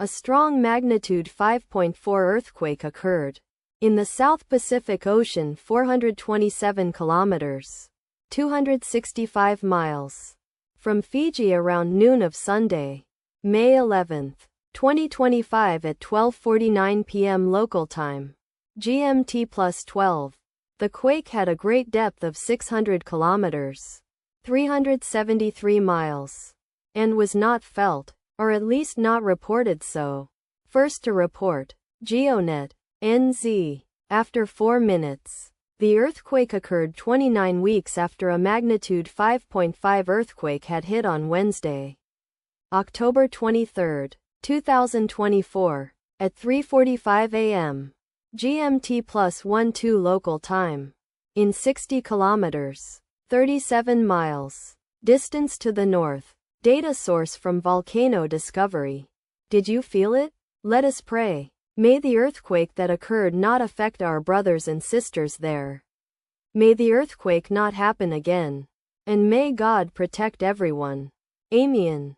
A strong magnitude 5.4 earthquake occurred in the South Pacific Ocean, 427 kilometers, 265 miles from Fiji around noon of Sunday, May 11, 2025 at 12:49 p.m. local time, GMT+12. The quake had a great depth of 600 kilometers, 373 miles, and was not felt, or at least not reported so. First to report, GEONET, NZ. After 4 minutes. The earthquake occurred 29 weeks after a magnitude 5.5 earthquake had hit on Wednesday, October 23, 2024, at 3:45 a.m. GMT+12 local time. In 60 kilometers, 37 miles, distance to the north. Data source from Volcano Discovery. Did you feel it? Let us pray. May the earthquake that occurred not affect our brothers and sisters there. May the earthquake not happen again. And may God protect everyone. Amen.